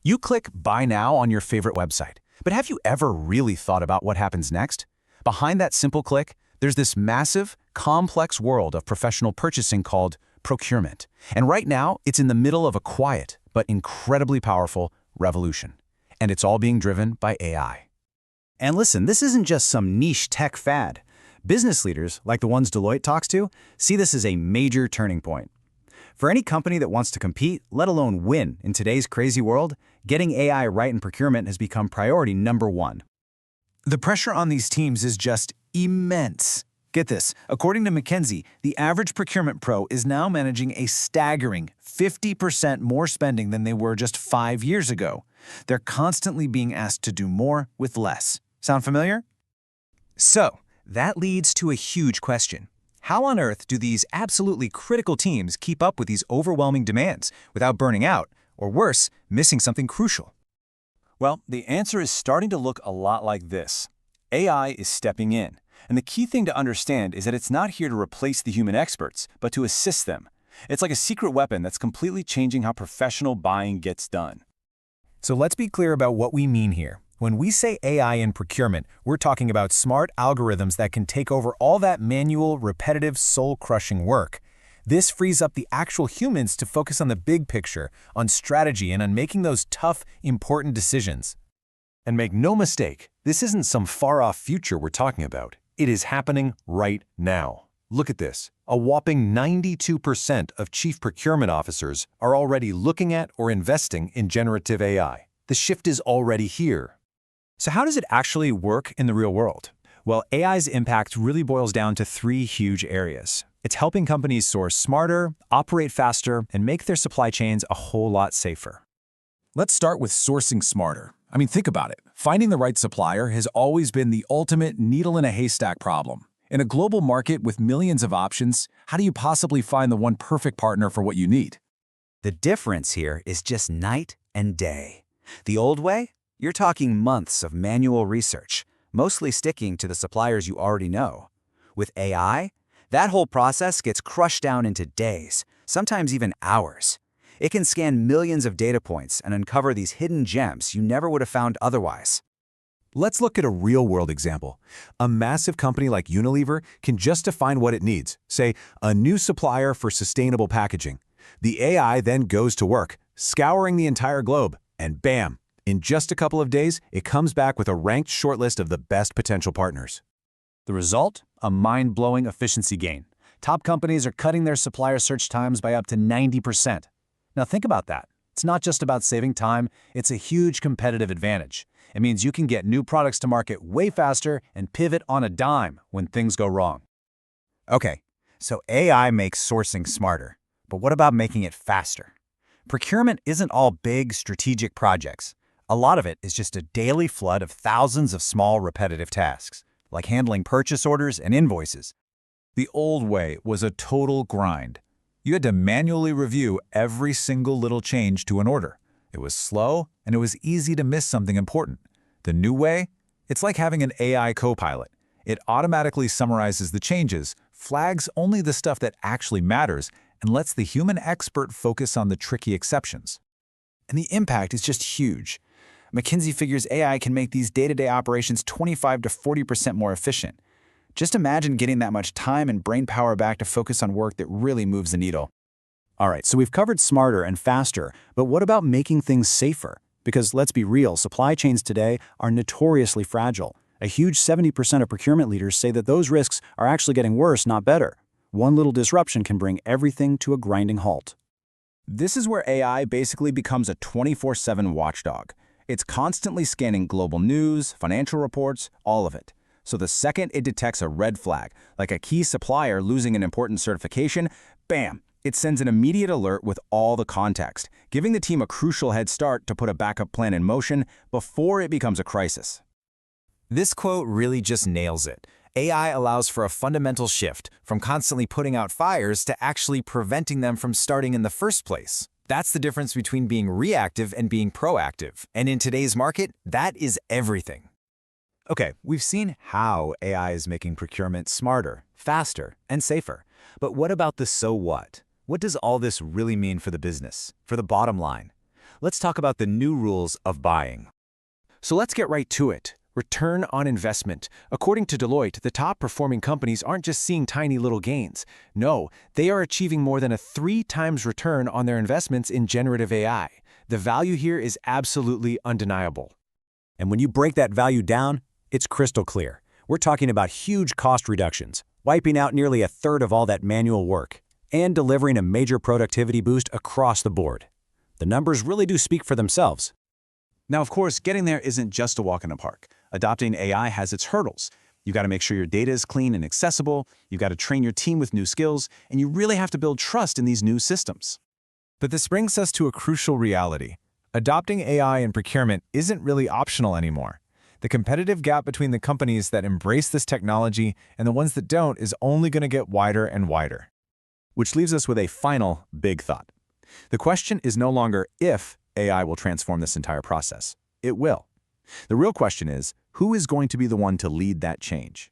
You click Buy Now on your favorite website, but have you ever really thought about what happens next? Behind that simple click, there's this massive, complex world of professional purchasing called procurement. And right now, it's in the middle of a quiet but incredibly powerful revolution. And it's all being driven by AI. And listen, this isn't just some niche tech fad. Business leaders, like the ones Deloitte talks to, see this as a major turning point. For any company that wants to compete, let alone win in today's crazy world, getting AI right in procurement has become priority number one. The pressure on these teams is just immense. Get this, according to McKinsey, the average procurement pro is now managing a staggering 50% more spending than they were just 5 years ago. They're constantly being asked to do more with less. Sound familiar? So, that leads to a huge question. How on earth do these absolutely critical teams keep up with these overwhelming demands without burning out, or worse, missing something crucial? Well, the answer is starting to look a lot like this. AI is stepping in. And the key thing to understand is that it's not here to replace the human experts, but to assist them. It's like a secret weapon that's completely changing how professional buying gets done. So let's be clear about what we mean here. When we say AI in procurement, we're talking about smart algorithms that can take over all that manual, repetitive, soul-crushing work. This frees up the actual humans to focus on the big picture, on strategy, and on making those tough, important decisions. And make no mistake, this isn't some far-off future we're talking about. It is happening right now. Look at this. A whopping 92% of chief procurement officers are already looking at or investing in generative AI. The shift is already here. So how does it actually work in the real world? Well, AI's impact really boils down to 3 huge areas. It's helping companies source smarter, operate faster, and make their supply chains a whole lot safer. Let's start with sourcing smarter. I mean, think about it. Finding the right supplier has always been the ultimate needle-in-a-haystack problem. In a global market with millions of options, how do you possibly find the one perfect partner for what you need? The difference here is just night and day. The old way? You're talking months of manual research, mostly sticking to the suppliers you already know. With AI, that whole process gets crushed down into days, sometimes even hours. It can scan millions of data points and uncover these hidden gems you never would have found otherwise. Let's look at a real-world example. A massive company like Unilever can just define what it needs, say, a new supplier for sustainable packaging. The AI then goes to work, scouring the entire globe, and bam! In just a couple of days, it comes back with a ranked shortlist of the best potential partners. The result? A mind-blowing efficiency gain. Top companies are cutting their supplier search times by up to 90%. Now think about that. It's not just about saving time, it's a huge competitive advantage. It means you can get new products to market way faster and pivot on a dime when things go wrong. Okay, so AI makes sourcing smarter, but what about making it faster? Procurement isn't all big, strategic projects. A lot of it is just a daily flood of thousands of small, repetitive tasks, like handling purchase orders and invoices. The old way was a total grind. You had to manually review every single little change to an order. It was slow, and it was easy to miss something important. The new way? It's like having an AI copilot. It automatically summarizes the changes, flags only the stuff that actually matters, and lets the human expert focus on the tricky exceptions. And the impact is just huge. McKinsey figures AI can make these day-to-day operations 25 to 40% more efficient. Just imagine getting that much time and brain power back to focus on work that really moves the needle. All right, so we've covered smarter and faster, but what about making things safer? Because let's be real, supply chains today are notoriously fragile. A huge 70% of procurement leaders say that those risks are actually getting worse, not better. One little disruption can bring everything to a grinding halt. This is where AI basically becomes a 24/7 watchdog. It's constantly scanning global news, financial reports, all of it. So the second it detects a red flag, like a key supplier losing an important certification, bam, it sends an immediate alert with all the context, giving the team a crucial head start to put a backup plan in motion before it becomes a crisis. This quote really just nails it. AI allows for a fundamental shift from constantly putting out fires to actually preventing them from starting in the first place. That's the difference between being reactive and being proactive. And in today's market, that is everything. Okay, we've seen how AI is making procurement smarter, faster, and safer. But what about the so what? What does all this really mean for the business, for the bottom line? let's talk about the new rules of buying. So let's get right to it. Return on investment. According to Deloitte, the top-performing companies aren't just seeing tiny little gains. No, they are achieving more than a 3x return on their investments in generative AI. The value here is absolutely undeniable. And when you break that value down, it's crystal clear. We're talking about huge cost reductions, wiping out nearly a third of all that manual work, and delivering a major productivity boost across the board. The numbers really do speak for themselves. Now, of course, getting there isn't just a walk in the park. Adopting AI has its hurdles. You've got to make sure your data is clean and accessible, you've got to train your team with new skills, and you really have to build trust in these new systems. But this brings us to a crucial reality. Adopting AI in procurement isn't really optional anymore. The competitive gap between the companies that embrace this technology and the ones that don't is only going to get wider and wider. Which leaves us with a final big thought. The question is no longer if AI will transform this entire process. It will. The real question is, who is going to be the one to lead that change?